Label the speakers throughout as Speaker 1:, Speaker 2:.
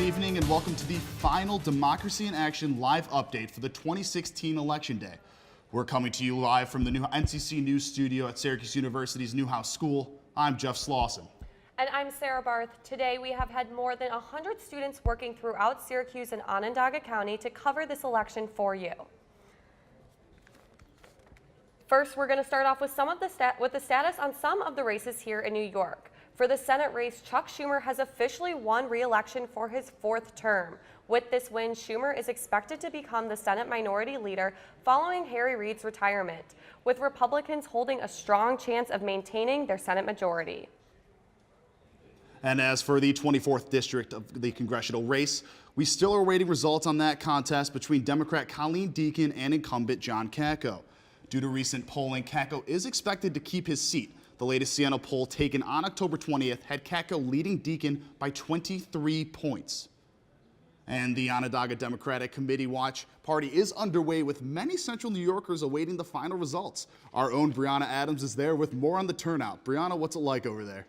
Speaker 1: evening and welcome to the final Democracy in Action live update for the 2016 Election Day. We're coming to you live from the new NCC News studio at Syracuse University's Newhouse School. I'm Jeff Slauson.
Speaker 2: And I'm Sarah Barth. Today we have had more than 100 students working throughout Syracuse and Onondaga County to cover this election for you. First, we're going to start off with the status on some of the races here in New York. For the Senate race, Chuck Schumer has officially won re-election for his 4th term. With this win, Schumer is expected to become the Senate Minority Leader following Harry Reid's retirement, with Republicans holding a strong chance of maintaining their Senate majority.
Speaker 1: And as for the 24th district of the congressional race, we still are awaiting results on that contest between Democrat Colleen Deacon and incumbent John Kakko. Due to recent polling, Kakko is expected to keep his seat. The latest Siena poll taken on October 20th had Kakko leading Deacon by 23 points. And the Onondaga Democratic Committee Watch Party is underway with many Central New Yorkers awaiting the final results. Our own Brianna Adams is there with more on the turnout. Brianna, what's it like over there?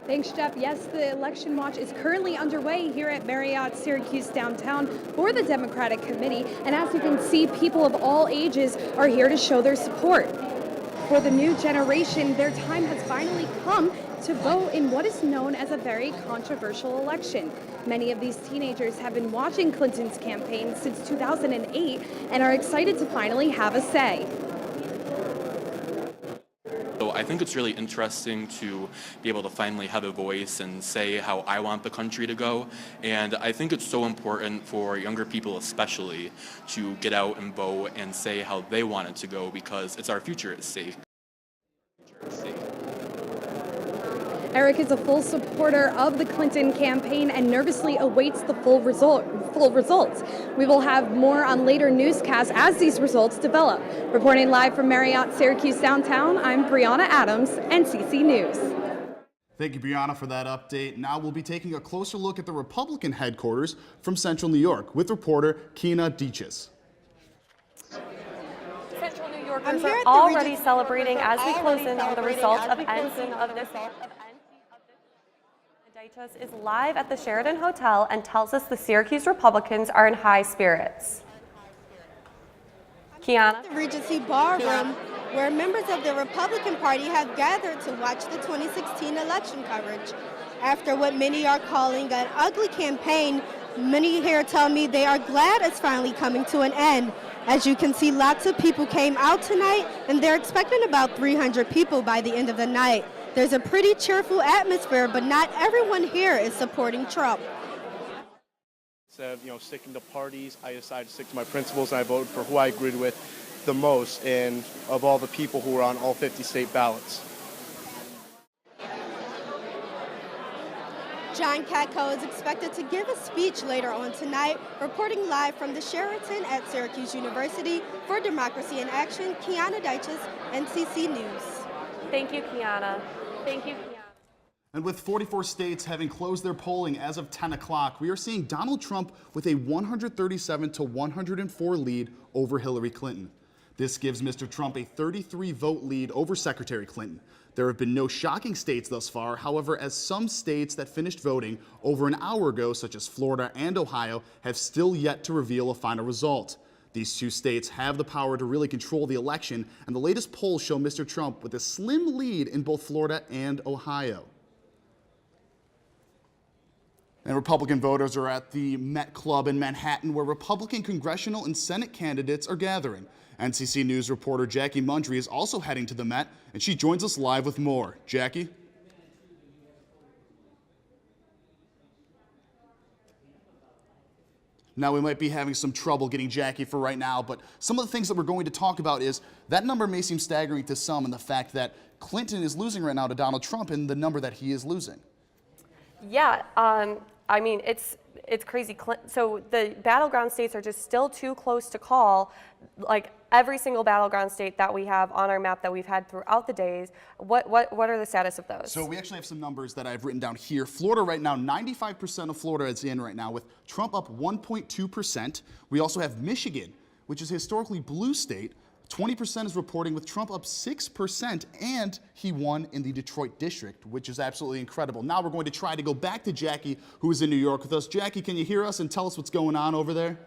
Speaker 3: Thanks, Jeff. Yes, the election watch is currently underway here at Marriott Syracuse downtown for the Democratic Committee. And as you can see, people of all ages are here to show their support. For the new generation, their time has finally come to vote in what is known as a very controversial election. Many of these teenagers have been watching Clinton's campaign since 2008 and are excited to finally have a say.
Speaker 4: So I think it's really interesting to be able to finally have a voice and say how I want the country to go. And I think it's so important for younger people especially to get out and vote and say how they want it to go, because it's our future at stake.
Speaker 3: Eric is a full supporter of the Clinton campaign and nervously awaits the full results. We will have more on later newscasts as these results develop. Reporting live from Marriott Syracuse downtown, I'm Brianna Adams, NCC News.
Speaker 1: Thank you, Brianna, for that update. Now we'll be taking a closer look at the Republican headquarters from Central New York with reporter Kina Deaches.
Speaker 2: Central New Yorkers are already celebrating as we close in on the results of this. Deaches is live at the Sheraton Hotel and tells us the Syracuse Republicans are in high spirits. Kiana?
Speaker 5: The Regency Ballroom, where members of the Republican Party have gathered to watch the 2016 election coverage. After what many are calling an ugly campaign, many here tell me they are glad it's finally coming to an end. As you can see, lots of people came out tonight, and they're expecting about 300 people by the end of the night. There's a pretty cheerful atmosphere, but not everyone here is supporting Trump.
Speaker 6: Instead of, sticking to parties, I decided to stick to my principles, and I voted for who I agreed with the most, and of all the people who were on all 50 state ballots.
Speaker 5: John Kakko is expected to give a speech later on tonight. Reporting live from the Sheraton at Syracuse University for Democracy in Action, Kiana Deaches, NCC News.
Speaker 2: Thank you, Kiana. Thank you, Kiana.
Speaker 1: And with 44 states having closed their polling as of 10 o'clock, we are seeing Donald Trump with a 137 to 104 lead over Hillary Clinton. This gives Mr. Trump a 33 vote lead over Secretary Clinton. There have been no shocking states thus far. However, as some states that finished voting over an hour ago, such as Florida and Ohio, have still yet to reveal a final result. These two states have the power to really control the election, and the latest polls show Mr. Trump with a slim lead in both Florida and Ohio. And Republican voters are at the Met Club in Manhattan, where Republican congressional and Senate candidates are gathering. NCC News reporter Jackie Mundry is also heading to the Met, and she joins us live with more. Jackie? Now, we might be having some trouble getting Jackie for right now, but some of the things that we're going to talk about is that number may seem staggering to some, and the fact that Clinton is losing right now to Donald Trump and the number that he is losing.
Speaker 2: Yeah, I mean, it's crazy. So the battleground states are just still too close to call. Like every single battleground state that we have on our map that we've had throughout the days, what are the status of those?
Speaker 1: So we actually have some numbers that I've written down here. Florida right now, 95% of Florida is in right now, with Trump up 1.2%. We also have Michigan, which is a historically blue state, 20% is reporting with Trump up 6%, and he won in the Detroit district, which is absolutely incredible. Now we're going to try to go back to Jackie, who is in New York with us. Jackie, can you hear us and tell us what's going on over there?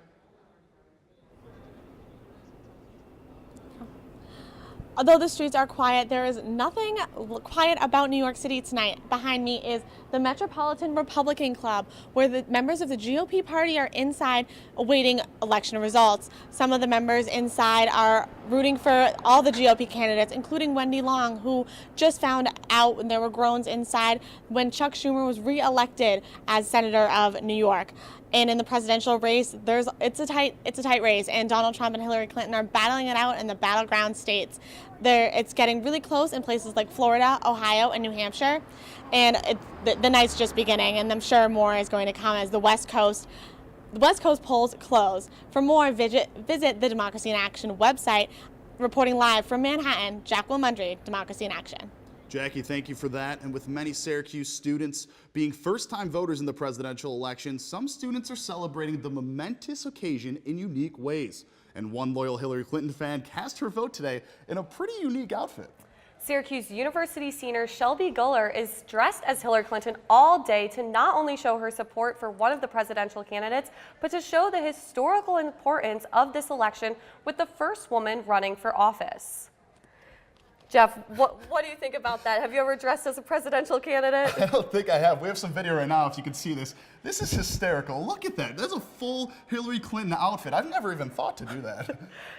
Speaker 7: Although the streets are quiet, there is nothing quiet about New York City tonight. Behind me is the Metropolitan Republican Club, where the members of the GOP party are inside awaiting election results. Some of the members inside are rooting for all the GOP candidates, including Wendy Long, who just found out when there were groans inside when Chuck Schumer was re-elected as Senator of New York. And in the presidential race, it's a tight race, and Donald Trump and Hillary Clinton are battling it out in the battleground states. It's getting really close in places like Florida, Ohio, and New Hampshire, and the night's just beginning. And I'm sure more is going to come as the West Coast polls close. For more, visit the Democracy in Action website. Reporting live from Manhattan, Jacqueline Mundry, Democracy in Action.
Speaker 1: Jackie, thank you for that. And with many Syracuse students being first-time voters in the presidential election, some students are celebrating the momentous occasion in unique ways. And one loyal Hillary Clinton fan cast her vote today in a pretty unique outfit.
Speaker 2: Syracuse University senior Shelby Guller is dressed as Hillary Clinton all day to not only show her support for one of the presidential candidates, but to show the historical importance of this election with the first woman running for office. Jeff, what do you think about that? Have you ever dressed as a presidential candidate?
Speaker 1: I don't think I have. We have some video right now if you can see this. This is hysterical. Look at that. That's a full Hillary Clinton outfit. I've never even thought to do that.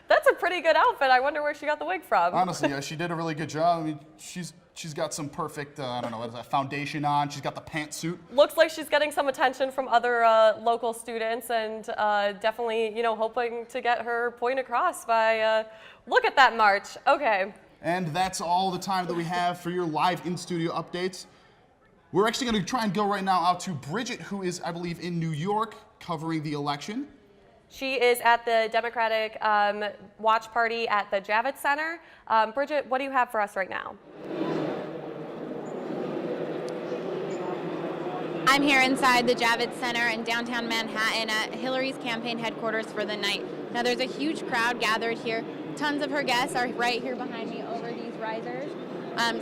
Speaker 2: That's a pretty good outfit. I wonder where she got the wig from.
Speaker 1: Honestly, yeah, she did a really good job. I mean, she's got some perfect, I don't know, what is that, foundation on. She's got the pantsuit.
Speaker 2: Looks like she's getting some attention from other local students, and definitely, hoping to get her point across by, look at that march. Okay.
Speaker 1: And that's all the time that we have for your live in-studio updates. We're actually going to try and go right now out to Bridget, who is, I believe, in New York covering the election.
Speaker 2: She is at the Democratic watch party at the Javits Center. Bridget, what do you have for us right now?
Speaker 8: I'm here inside the Javits Center in downtown Manhattan at Hillary's campaign headquarters for the night. Now there's a huge crowd gathered here. Tons of her guests are right here behind me over these risers.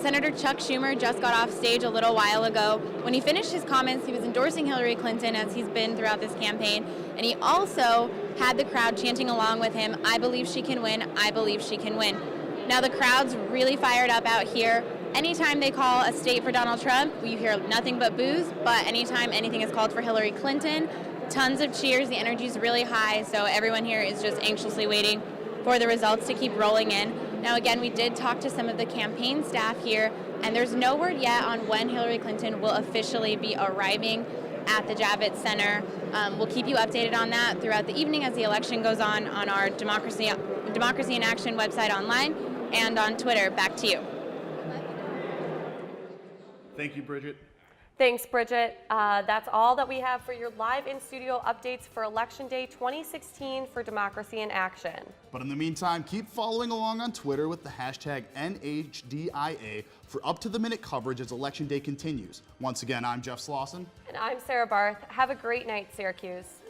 Speaker 8: Senator Chuck Schumer just got off stage a little while ago. When he finished his comments, he was endorsing Hillary Clinton, as he's been throughout this campaign. And he also had the crowd chanting along with him, "I believe she can win, I believe she can win." Now the crowd's really fired up out here. Anytime they call a state for Donald Trump, you hear nothing but boos, but anytime anything is called for Hillary Clinton, tons of cheers. The energy's really high, so everyone here is just anxiously waiting for the results to keep rolling in. Now again, we did talk to some of the campaign staff here, and there's no word yet on when Hillary Clinton will officially be arriving at the Javits Center. We'll keep you updated on that throughout the evening as the election goes on our Democracy in Action website online and on Twitter. Back to you.
Speaker 1: Thank you, Bridget.
Speaker 2: Thanks, Bridget. That's all that we have for your live in-studio updates for Election Day 2016 for Democracy in Action.
Speaker 1: But in the meantime, keep following along on Twitter with the hashtag NHDIA for up-to-the-minute coverage as Election Day continues. Once again, I'm Jeff Slauson.
Speaker 2: And I'm Sarah Barth. Have a great night, Syracuse.